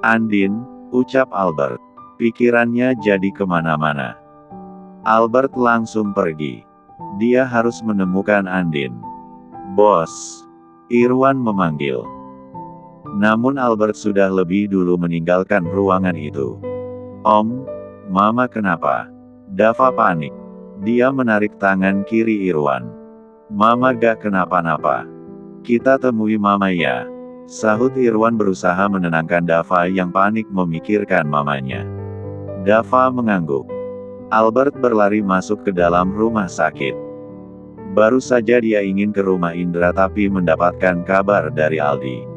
Andin, ucap Albert. Pikirannya jadi kemana-mana. Albert langsung pergi. Dia harus menemukan Andin. Bos, Irwan memanggil. Namun Albert sudah lebih dulu meninggalkan ruangan itu. Om, Mama kenapa? Dava panik. Dia menarik tangan kiri Irwan. Mama gak kenapa-napa. Kita temui Mama ya. Sahut Irwan berusaha menenangkan Dava yang panik memikirkan mamanya. Dava mengangguk. Albert berlari masuk ke dalam rumah sakit. Baru saja dia ingin ke rumah Indra tapi mendapatkan kabar dari Aldi.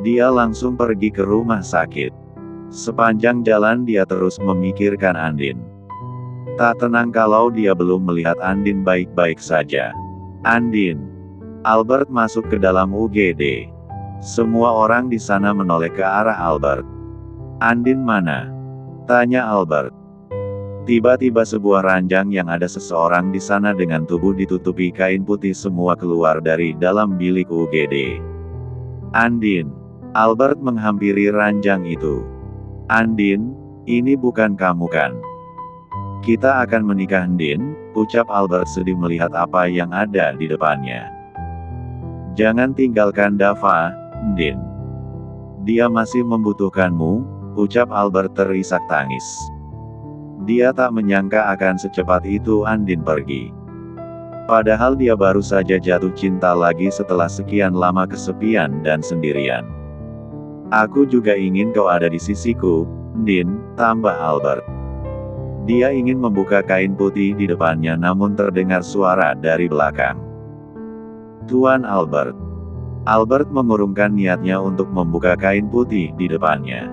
Dia langsung pergi ke rumah sakit. Sepanjang jalan dia terus memikirkan Andin. Tak tenang kalau dia belum melihat Andin baik-baik saja. Andin. Albert masuk ke dalam UGD. Semua orang di sana menoleh ke arah Albert. Andin mana? Tanya Albert. Tiba-tiba sebuah ranjang yang ada seseorang di sana dengan tubuh ditutupi kain putih semua keluar dari dalam bilik UGD. Andin. Albert menghampiri ranjang itu. Andin, ini bukan kamu kan? Kita akan menikah Andin, ucap Albert sedih melihat apa yang ada di depannya. Jangan tinggalkan Dava, Andin. Dia masih membutuhkanmu, ucap Albert terisak tangis. Dia tak menyangka akan secepat itu Andin pergi. Padahal dia baru saja jatuh cinta lagi setelah sekian lama kesepian dan sendirian. Aku juga ingin kau ada di sisiku, Andin, tambah Albert. Dia ingin membuka kain putih di depannya namun terdengar suara dari belakang. Tuan Albert. Albert mengurungkan niatnya untuk membuka kain putih di depannya.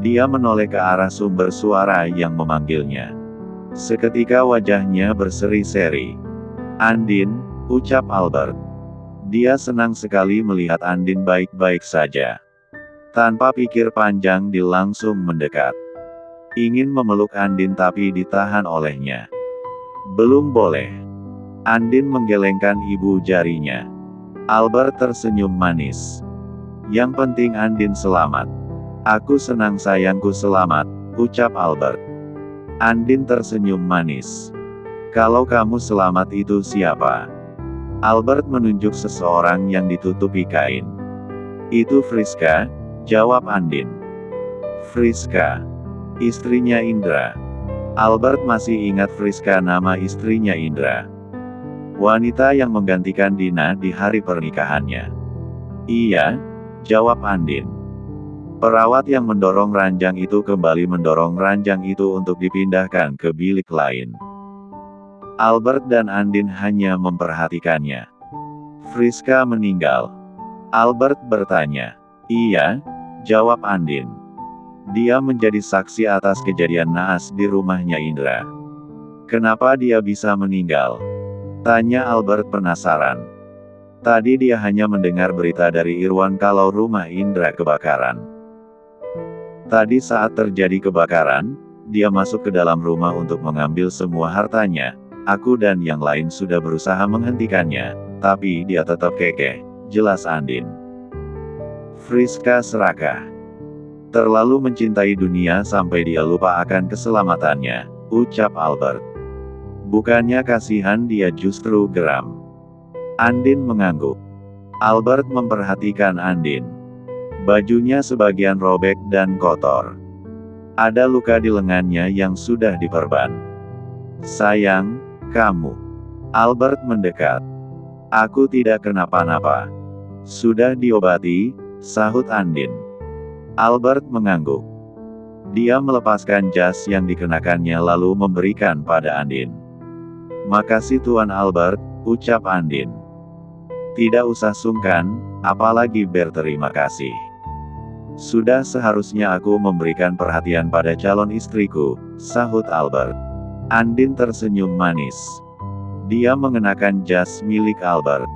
Dia menoleh ke arah sumber suara yang memanggilnya. Seketika wajahnya berseri-seri. Andin, ucap Albert. Dia senang sekali melihat Andin baik-baik saja. Tanpa pikir panjang dia langsung mendekat. Ingin memeluk Andin tapi ditahan olehnya. Belum boleh. Andin menggelengkan ibu jarinya. Albert tersenyum manis. Yang penting Andin selamat. Aku senang sayangku selamat, ucap Albert. Andin tersenyum manis. Kalau kamu selamat itu siapa? Albert menunjuk seseorang yang ditutupi kain. Itu Friska, jawab Andin. Friska. Istrinya Indra. Albert masih ingat Friska nama istrinya Indra. Wanita yang menggantikan Dina di hari pernikahannya. Iya, jawab Andin. Perawat yang mendorong ranjang itu kembali mendorong ranjang itu untuk dipindahkan ke bilik lain. Albert dan Andin hanya memperhatikannya. Friska meninggal. Albert bertanya. Iya, jawab Andin. Dia menjadi saksi atas kejadian naas di rumahnya Indra. Kenapa dia bisa meninggal? Tanya Albert penasaran. Tadi dia hanya mendengar berita dari Irwan kalau rumah Indra kebakaran. Tadi saat terjadi kebakaran, dia masuk ke dalam rumah untuk mengambil semua hartanya. Aku dan yang lain sudah berusaha menghentikannya, tapi dia tetap kekeh, jelas Andin. Friska serakah. Terlalu mencintai dunia sampai dia lupa akan keselamatannya, ucap Albert. Bukannya kasihan dia justru geram. Andin mengangguk. Albert memperhatikan Andin. Bajunya sebagian robek dan kotor. Ada luka di lengannya yang sudah diperban. Sayang, kamu. Albert mendekat. Aku tidak kenapa-napa. Sudah diobati, sahut Andin. Albert mengangguk. Dia melepaskan jas yang dikenakannya lalu memberikan pada Andin. Makasih Tuan Albert, ucap Andin. Tidak usah sungkan, apalagi berterima kasih. Sudah seharusnya aku memberikan perhatian pada calon istriku, sahut Albert. Andin tersenyum manis. Dia mengenakan jas milik Albert.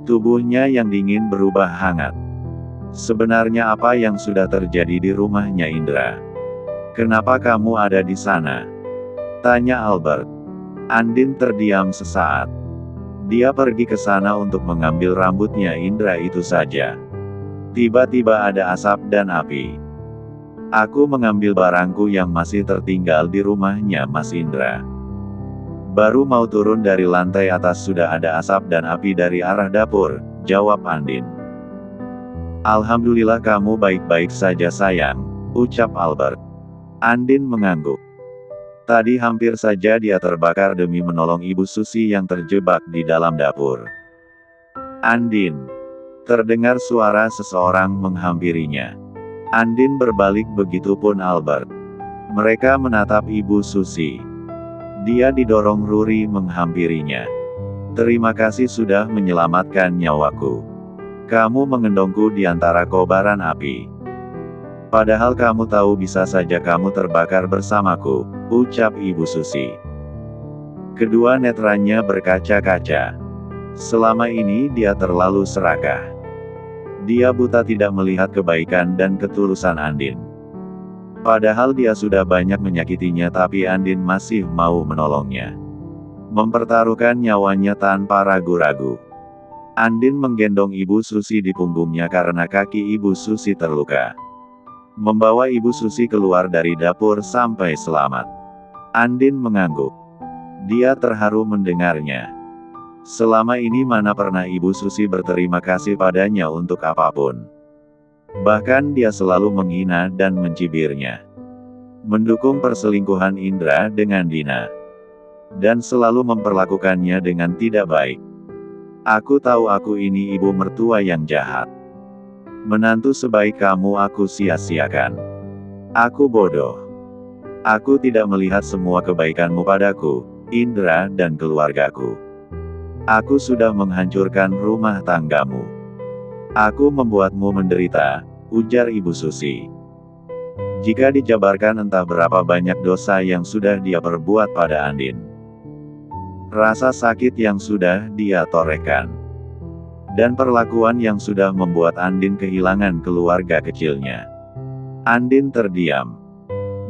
Tubuhnya yang dingin berubah hangat. Sebenarnya apa yang sudah terjadi di rumahnya Indra? Kenapa kamu ada di sana? Tanya Albert. Andin terdiam sesaat. Dia pergi ke sana untuk mengambil rambutnya Indra itu saja. Tiba-tiba ada asap dan api. Aku mengambil barangku yang masih tertinggal di rumahnya Mas Indra. Baru mau turun dari lantai atas sudah ada asap dan api dari arah dapur, jawab Andin. Alhamdulillah kamu baik-baik saja sayang, ucap Albert. Andin mengangguk. Tadi hampir saja dia terbakar demi menolong Ibu Susi yang terjebak di dalam dapur. Andin. Terdengar suara seseorang menghampirinya. Andin berbalik, begitupun Albert. Mereka menatap Ibu Susi. Dia didorong Ruri menghampirinya. Terima kasih sudah menyelamatkan nyawaku. Kamu mengendongku di antara kobaran api. Padahal kamu tahu bisa saja kamu terbakar bersamaku, ucap Ibu Susi. Kedua netranya berkaca-kaca. Selama ini dia terlalu serakah. Dia buta tidak melihat kebaikan dan ketulusan Andin. Padahal dia sudah banyak menyakitinya tapi Andin masih mau menolongnya. Mempertaruhkan nyawanya tanpa ragu-ragu. Andin menggendong Ibu Susi di punggungnya karena kaki Ibu Susi terluka. Membawa Ibu Susi keluar dari dapur sampai selamat. Andin mengangguk. Dia terharu mendengarnya. Selama ini mana pernah Ibu Susi berterima kasih padanya untuk apapun. Bahkan dia selalu menghina dan mencibirnya. Mendukung perselingkuhan Indra dengan Dina. Dan selalu memperlakukannya dengan tidak baik. Aku tahu aku ini ibu mertua yang jahat. Menantu sebaik kamu aku sia-siakan. Aku bodoh. Aku tidak melihat semua kebaikanmu padaku, Indra dan keluargaku. Aku sudah menghancurkan rumah tanggamu. Aku membuatmu menderita, ujar Ibu Susi. Jika dijabarkan entah berapa banyak dosa yang sudah dia perbuat pada Andin. Rasa sakit yang sudah dia torehkan. Dan perlakuan yang sudah membuat Andin kehilangan keluarga kecilnya. Andin terdiam.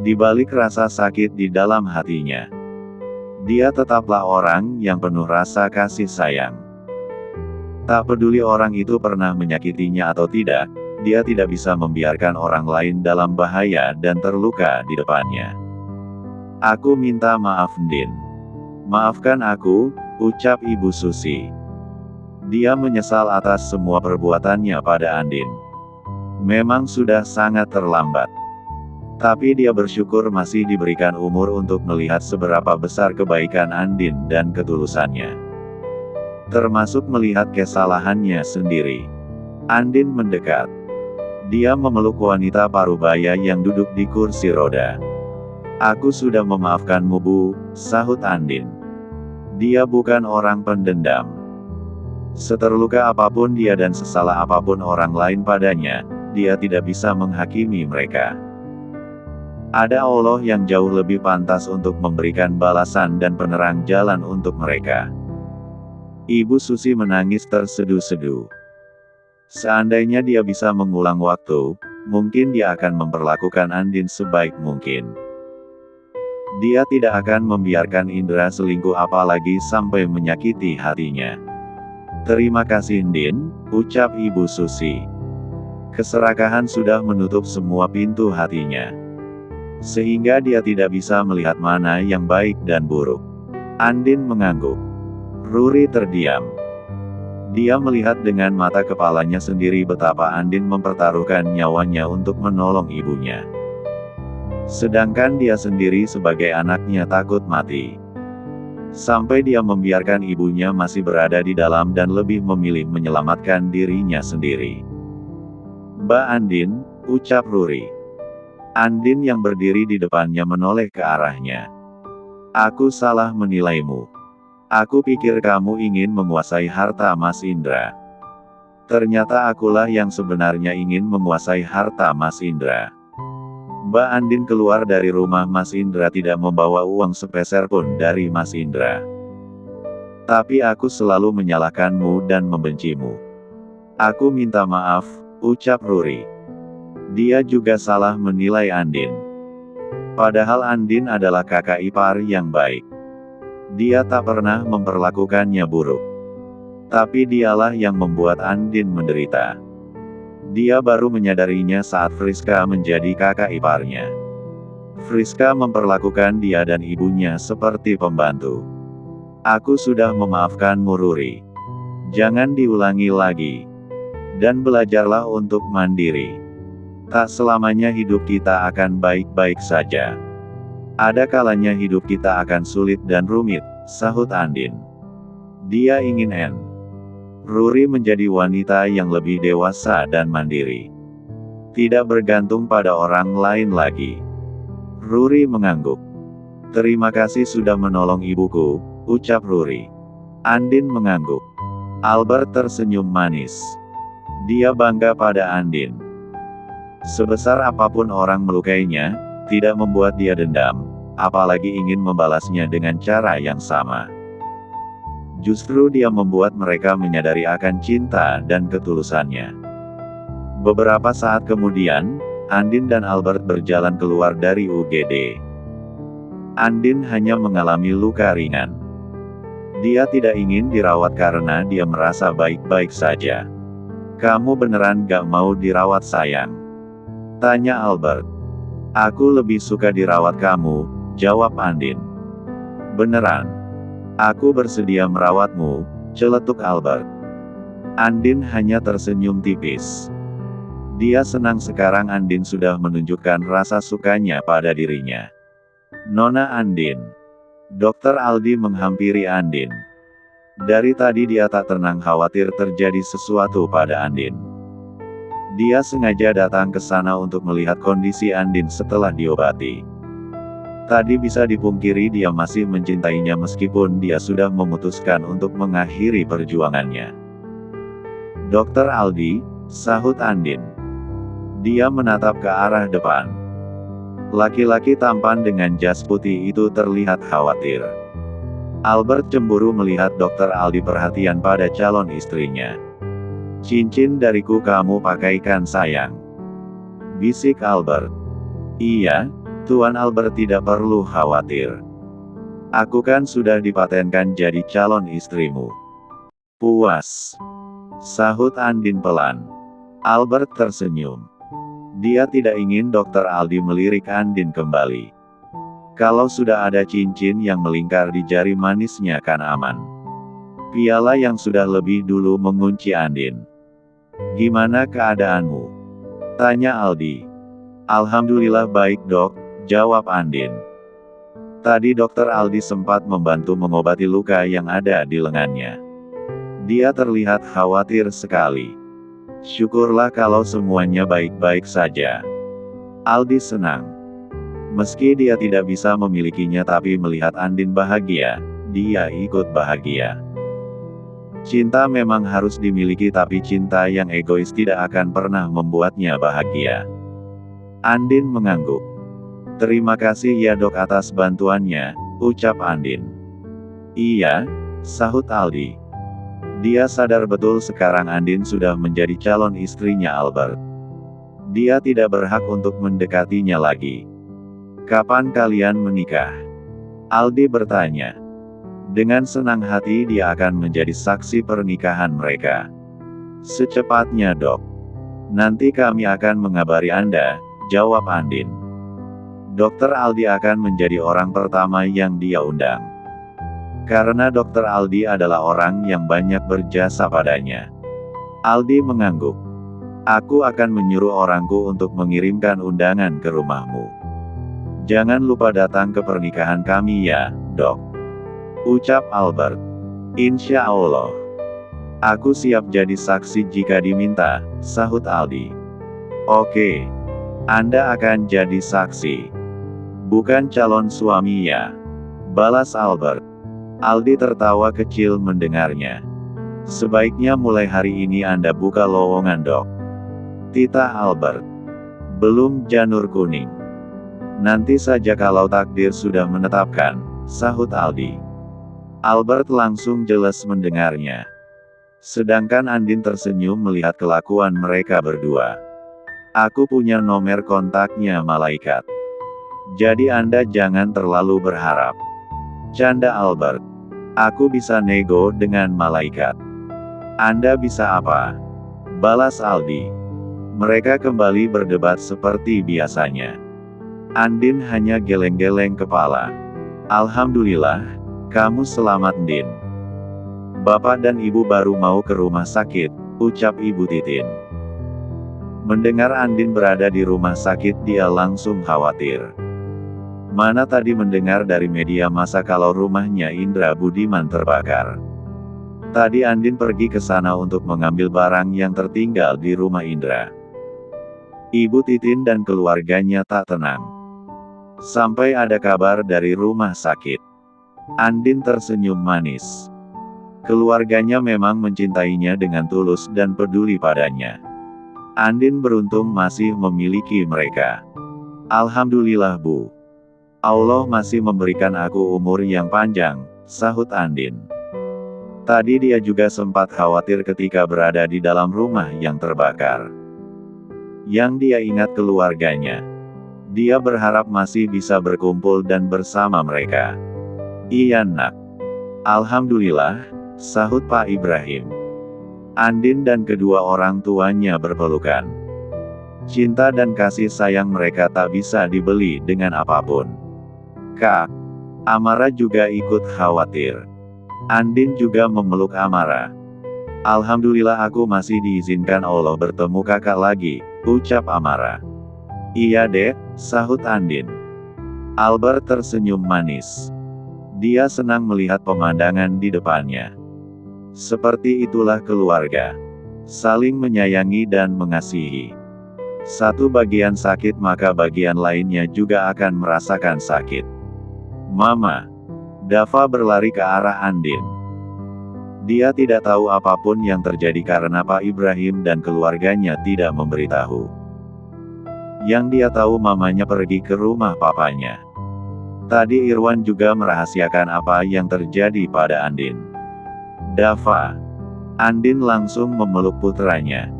Di balik rasa sakit di dalam hatinya. Dia tetaplah orang yang penuh rasa kasih sayang. Tak peduli orang itu pernah menyakitinya atau tidak, dia tidak bisa membiarkan orang lain dalam bahaya dan terluka di depannya. Aku minta maaf Andin. Maafkan aku, ucap Ibu Susi. Dia menyesal atas semua perbuatannya pada Andin. Memang sudah sangat terlambat. Tapi dia bersyukur masih diberikan umur untuk melihat seberapa besar kebaikan Andin dan ketulusannya. Termasuk melihat kesalahannya sendiri. Andin mendekat. Dia memeluk wanita parubaya yang duduk di kursi roda. Aku sudah memaafkanmu Bu, sahut Andin. Dia bukan orang pendendam. Seterluka apapun dia dan sesalah apapun orang lain padanya, dia tidak bisa menghakimi mereka. Ada Allah yang jauh lebih pantas untuk memberikan balasan dan penerang jalan untuk mereka. Ibu Susi menangis terseduh-seduh. Seandainya dia bisa mengulang waktu, mungkin dia akan memperlakukan Andin sebaik mungkin. Dia tidak akan membiarkan Indra selingkuh apalagi sampai menyakiti hatinya. Terima kasih Andin, ucap Ibu Susi. Keserakahan sudah menutup semua pintu hatinya. Sehingga dia tidak bisa melihat mana yang baik dan buruk. Andin mengangguk. Ruri terdiam. Dia melihat dengan mata kepalanya sendiri betapa Andin mempertaruhkan nyawanya untuk menolong ibunya. Sedangkan dia sendiri sebagai anaknya takut mati. Sampai dia membiarkan ibunya masih berada di dalam dan lebih memilih menyelamatkan dirinya sendiri. Mbak Andin, ucap Ruri. Andin yang berdiri di depannya menoleh ke arahnya. Aku salah menilaimu. Aku pikir kamu ingin menguasai harta Mas Indra. Ternyata akulah yang sebenarnya ingin menguasai harta Mas Indra. Mbak Andin keluar dari rumah Mas Indra tidak membawa uang sepeser pun dari Mas Indra. Tapi aku selalu menyalahkanmu dan membencimu. Aku minta maaf, ucap Ruri. Dia juga salah menilai Andin. Padahal Andin adalah kakak ipar yang baik. Dia tak pernah memperlakukannya buruk. Tapi dialah yang membuat Andin menderita. Dia baru menyadarinya saat Friska menjadi kakak iparnya. Friska memperlakukan dia dan ibunya seperti pembantu. Aku sudah memaafkanmu, Ruri. Jangan diulangi lagi. Dan belajarlah untuk mandiri. Tak selamanya hidup kita akan baik-baik saja. Ada kalanya hidup kita akan sulit dan rumit, sahut Andin. Dia ingin Ruri menjadi wanita yang lebih dewasa dan mandiri. Tidak bergantung pada orang lain lagi. Ruri mengangguk. Terima kasih sudah menolong ibuku, ucap Ruri. Andin mengangguk. Albert tersenyum manis. Dia bangga pada Andin. Sebesar apapun orang melukainya, tidak membuat dia dendam, apalagi ingin membalasnya dengan cara yang sama. Justru dia membuat mereka menyadari akan cinta dan ketulusannya. Beberapa saat kemudian, Andin dan Albert berjalan keluar dari UGD. Andin hanya mengalami luka ringan. Dia tidak ingin dirawat karena dia merasa baik-baik saja. Kamu beneran gak mau dirawat, sayang? Tanya Albert. Aku lebih suka dirawat kamu, jawab Andin. Beneran? Aku bersedia merawatmu, celetuk Albert. Andin hanya tersenyum tipis. Dia senang sekarang Andin sudah menunjukkan rasa sukanya pada dirinya. Nona Andin. Dokter Aldi menghampiri Andin. Dari tadi dia tak tenang, khawatir terjadi sesuatu pada Andin. Dia sengaja datang ke sana untuk melihat kondisi Andin setelah diobati. Tadi bisa dipungkiri dia masih mencintainya meskipun dia sudah memutuskan untuk mengakhiri perjuangannya. Dokter Aldi, sahut Andin. Dia menatap ke arah depan. Laki-laki tampan dengan jas putih itu terlihat khawatir. Albert cemburu melihat Dokter Aldi perhatian pada calon istrinya. Cincin dariku kamu pakaikan, sayang, bisik Albert. Iya, Tuan Albert, tidak perlu khawatir. Aku kan sudah dipatenkan jadi calon istrimu. Puas, sahut Andin pelan. Albert tersenyum. Dia tidak ingin Dokter Aldi melirik Andin kembali. Kalau sudah ada cincin yang melingkar di jari manisnya kan aman. Piala yang sudah lebih dulu mengunci Andin. Gimana keadaanmu? Tanya Aldi. Alhamdulillah baik, Dok, jawab Andin. Tadi Dokter Aldi sempat membantu mengobati luka yang ada di lengannya. Dia terlihat khawatir sekali. Syukurlah kalau semuanya baik-baik saja. Aldi senang. Meski dia tidak bisa memilikinya, tapi melihat Andin bahagia, dia ikut bahagia. Cinta memang harus dimiliki, tapi cinta yang egois tidak akan pernah membuatnya bahagia. Andin mengangguk. Terima kasih ya, Dok, atas bantuannya, ucap Andin. Iya, sahut Aldi. Dia sadar betul sekarang Andin sudah menjadi calon istrinya Albert. Dia tidak berhak untuk mendekatinya lagi. Kapan kalian menikah? Aldi bertanya. Dengan senang hati dia akan menjadi saksi pernikahan mereka. Secepatnya, Dok. Nanti kami akan mengabari Anda, jawab Andin. Dokter Aldi akan menjadi orang pertama yang dia undang. Karena Dokter Aldi adalah orang yang banyak berjasa padanya. Aldi mengangguk. Aku akan menyuruh orangku untuk mengirimkan undangan ke rumahmu. Jangan lupa datang ke pernikahan kami ya, Dok, ucap Albert. Insya Allah. Aku siap jadi saksi jika diminta, sahut Aldi. Oke. Anda akan jadi saksi. Bukan calon suami ya, balas Albert. Aldi tertawa kecil mendengarnya. Sebaiknya mulai hari ini Anda buka lowongan, Dok, titah Albert. Belum janur kuning. Nanti saja kalau takdir sudah menetapkan, sahut Aldi. Albert langsung jelas mendengarnya. Sedangkan Andin tersenyum melihat kelakuan mereka berdua. Aku punya nomor kontaknya malaikat. Jadi Anda jangan terlalu berharap. Canda Albert. Aku bisa nego dengan malaikat. Anda bisa apa? Balas Aldi. Mereka kembali berdebat seperti biasanya. Andin hanya geleng-geleng kepala. Alhamdulillah, kamu selamat, Din. Bapak dan Ibu baru mau ke rumah sakit, ucap Ibu Titin. Mendengar Andin berada di rumah sakit, dia langsung khawatir. Mana tadi mendengar dari media massa kalau rumahnya Indra Budiman terbakar. Tadi Andin pergi ke sana untuk mengambil barang yang tertinggal di rumah Indra. Ibu Titin dan keluarganya tak tenang. Sampai ada kabar dari rumah sakit. Andin tersenyum manis. Keluarganya memang mencintainya dengan tulus dan peduli padanya. Andin beruntung masih memiliki mereka. Alhamdulillah, Bu. Allah masih memberikan aku umur yang panjang, sahut Andin. Tadi dia juga sempat khawatir ketika berada di dalam rumah yang terbakar. Yang dia ingat keluarganya. Dia berharap masih bisa berkumpul dan bersama mereka. Iya, Nak. Alhamdulillah, sahut Pak Ibrahim. Andin dan kedua orang tuanya berpelukan. Cinta dan kasih sayang mereka tak bisa dibeli dengan apapun. Kak Amara juga ikut khawatir. Andin juga memeluk Amara. Alhamdulillah aku masih diizinkan Allah bertemu kakak lagi, ucap Amara. Iya dek, sahut Andin. Albert tersenyum manis. Dia senang melihat pemandangan di depannya. Seperti itulah keluarga. Saling menyayangi dan mengasihi. Satu bagian sakit maka bagian lainnya juga akan merasakan sakit. Mama. Dava berlari ke arah Andin. Dia tidak tahu apapun yang terjadi karena Pak Ibrahim dan keluarganya tidak memberitahu. Yang dia tahu mamanya pergi ke rumah papanya. Tadi Irwan juga merahasiakan apa yang terjadi pada Andin. Dava. Andin langsung memeluk putranya.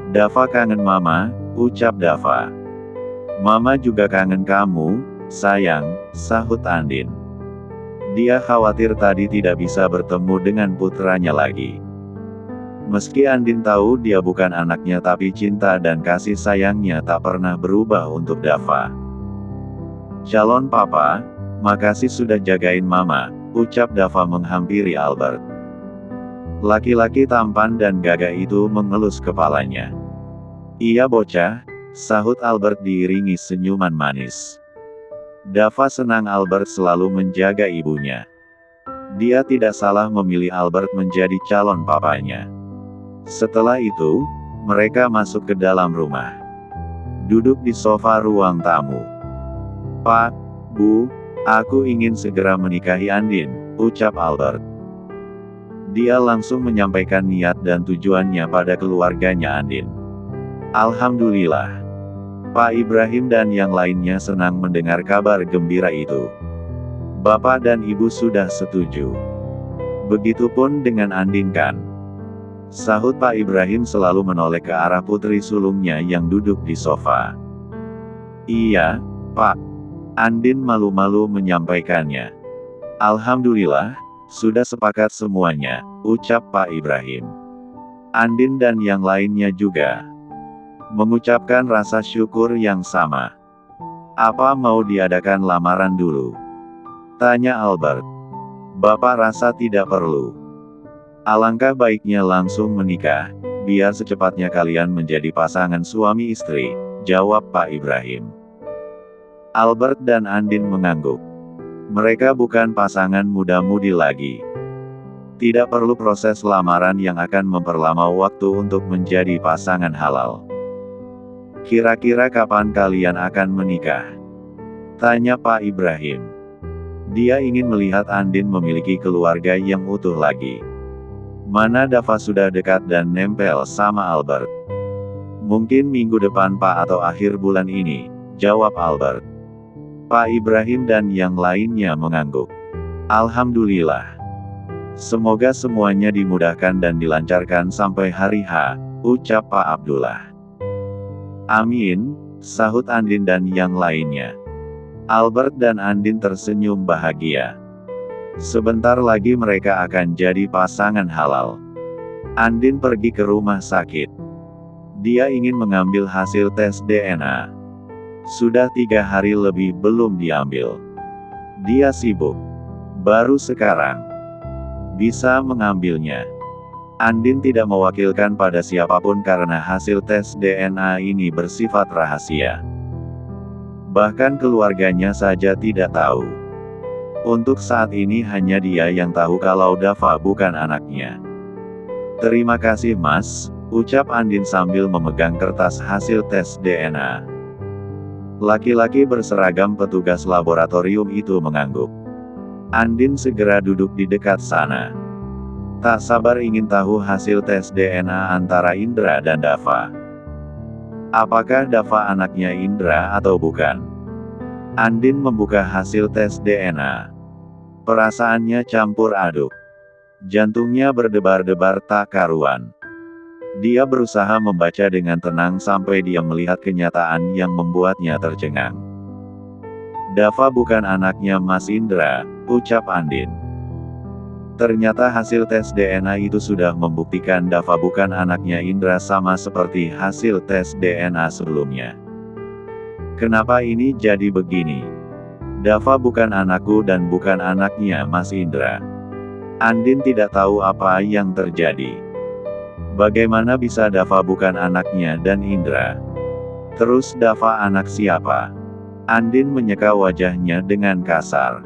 Dava kangen mama, ucap Dava. Mama juga kangen kamu, sayang, sahut Andin. Dia khawatir tadi tidak bisa bertemu dengan putranya lagi. Meski Andin tahu dia bukan anaknya tapi cinta dan kasih sayangnya tak pernah berubah untuk Dava. Calon papa, makasih sudah jagain mama, ucap Dava menghampiri Albert. Laki-laki tampan dan gagah itu mengelus kepalanya. Iya bocah, sahut Albert diiringi senyuman manis. Dava senang Albert selalu menjaga ibunya. Dia tidak salah memilih Albert menjadi calon papanya. Setelah itu, mereka masuk ke dalam rumah. Duduk di sofa ruang tamu. Pak, Bu, aku ingin segera menikahi Andin, ucap Albert. Dia langsung menyampaikan niat dan tujuannya pada keluarganya Andin. Alhamdulillah. Pak Ibrahim dan yang lainnya senang mendengar kabar gembira itu. Bapak dan Ibu sudah setuju. Begitupun dengan Andin kan? Sahut Pak Ibrahim selalu menoleh ke arah putri sulungnya yang duduk di sofa. Iya, Pak. Andin malu-malu menyampaikannya. Alhamdulillah, sudah sepakat semuanya, ucap Pak Ibrahim. Andin dan yang lainnya juga mengucapkan rasa syukur yang sama. Apa mau diadakan lamaran dulu? Tanya Albert. Bapak rasa tidak perlu. Alangkah baiknya langsung menikah, biar secepatnya kalian menjadi pasangan suami istri, jawab Pak Ibrahim. Albert dan Andin mengangguk. Mereka bukan pasangan muda-mudi lagi. Tidak perlu proses lamaran yang akan memperlama waktu untuk menjadi pasangan halal. Kira-kira kapan kalian akan menikah? Tanya Pak Ibrahim. Dia ingin melihat Andin memiliki keluarga yang utuh lagi. Mana Dava sudah dekat dan nempel sama Albert. Mungkin minggu depan Pak atau akhir bulan ini, jawab Albert. Pak Ibrahim dan yang lainnya mengangguk. Alhamdulillah. Semoga semuanya dimudahkan dan dilancarkan sampai hari H, ucap Pak Abdullah. Amin, sahut Andin dan yang lainnya. Albert dan Andin tersenyum bahagia. Sebentar lagi mereka akan jadi pasangan halal. Andin pergi ke rumah sakit. Dia ingin mengambil hasil tes DNA. Sudah 3 hari lebih belum diambil. Dia sibuk. Baru sekarang bisa mengambilnya. Andin tidak mewakilkan pada siapapun karena hasil tes DNA ini bersifat rahasia. Bahkan keluarganya saja tidak tahu. Untuk saat ini hanya dia yang tahu kalau Dava bukan anaknya. Terima kasih Mas, ucap Andin sambil memegang kertas hasil tes DNA. Laki-laki berseragam petugas laboratorium itu mengangguk. Andin segera duduk di dekat sana. Tak sabar ingin tahu hasil tes DNA antara Indra dan Dava. Apakah Dava anaknya Indra atau bukan? Andin membuka hasil tes DNA. Perasaannya campur aduk. Jantungnya berdebar-debar tak karuan. Dia berusaha membaca dengan tenang sampai dia melihat kenyataan yang membuatnya tercengang. Dava bukan anaknya Mas Indra, ucap Andin. Ternyata hasil tes DNA itu sudah membuktikan Dava bukan anaknya Indra sama seperti hasil tes DNA sebelumnya. Kenapa ini jadi begini? Dava bukan anakku dan bukan anaknya Mas Indra. Andin tidak tahu apa yang terjadi. Bagaimana bisa Dava bukan anaknya dan Indra? Terus Dava anak siapa? Andin menyeka wajahnya dengan kasar.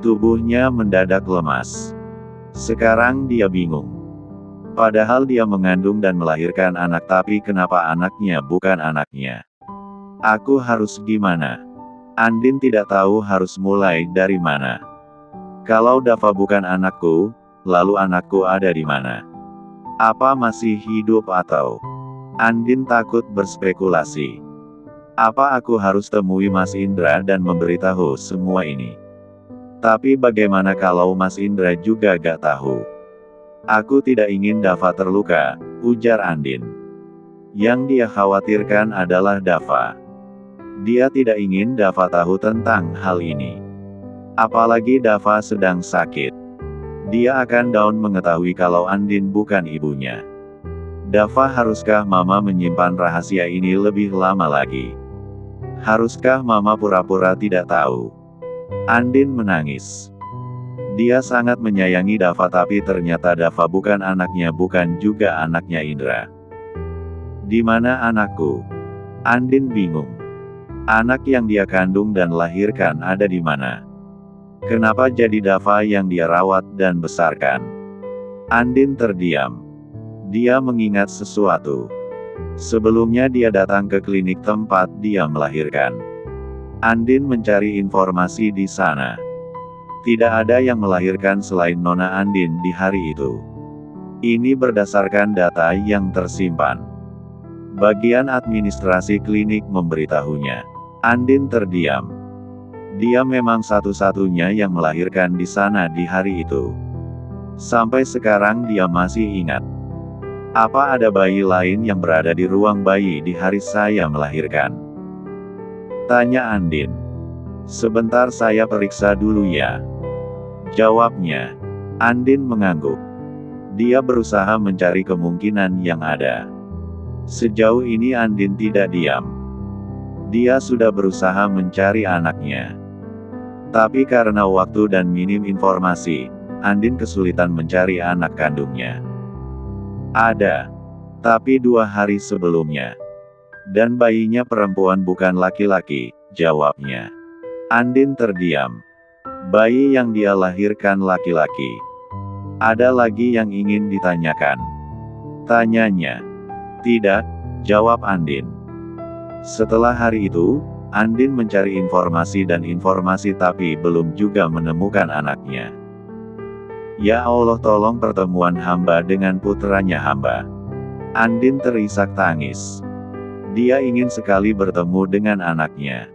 Tubuhnya mendadak lemas. Sekarang dia bingung. Padahal dia mengandung dan melahirkan anak, tapi kenapa anaknya bukan anaknya? Aku harus gimana? Andin tidak tahu harus mulai dari mana. Kalau Dava bukan anakku, lalu anakku ada di mana? Apa masih hidup atau? Andin takut berspekulasi. Apa aku harus temui Mas Indra dan memberitahu semua ini? Tapi bagaimana kalau Mas Indra juga gak tahu? Aku tidak ingin Dava terluka, ujar Andin. Yang dia khawatirkan adalah Dava. Dia tidak ingin Dava tahu tentang hal ini. Apalagi Dava sedang sakit. Dia akan down mengetahui kalau Andin bukan ibunya. Dava, haruskah Mama menyimpan rahasia ini lebih lama lagi? Haruskah Mama pura-pura tidak tahu? Andin menangis. Dia sangat menyayangi Dava, tapi ternyata Dava bukan anaknya, bukan juga anaknya Indra. Di mana anakku? Andin bingung. Anak yang dia kandung dan lahirkan ada di mana? Kenapa jadi Dava yang dia rawat dan besarkan? Andin terdiam. Dia mengingat sesuatu. Sebelumnya dia datang ke klinik tempat dia melahirkan. Andin mencari informasi di sana. Tidak ada yang melahirkan selain Nona Andin di hari itu. Ini berdasarkan data yang tersimpan. Bagian administrasi klinik memberitahunya. Andin terdiam. Dia memang satu-satunya yang melahirkan di sana di hari itu. Sampai sekarang dia masih ingat. Apa ada bayi lain yang berada di ruang bayi di hari saya melahirkan? Tanya Andin. Sebentar, saya periksa dulu ya. Jawabnya. Andin mengangguk. Dia berusaha mencari kemungkinan yang ada. Sejauh ini Andin tidak diam. Dia sudah berusaha mencari anaknya. Tapi karena waktu dan minim informasi, Andin kesulitan mencari anak kandungnya. Ada. Tapi 2 hari sebelumnya. Dan bayinya perempuan bukan laki-laki, jawabnya. Andin terdiam. Bayi yang dia lahirkan laki-laki. Ada lagi yang ingin ditanyakan? Tanyanya. Tidak, jawab Andin. Setelah hari itu, Andin mencari informasi dan informasi tapi belum juga menemukan anaknya. Ya Allah, tolong pertemuan hamba dengan putranya hamba. Andin terisak tangis. Dia ingin sekali bertemu dengan anaknya.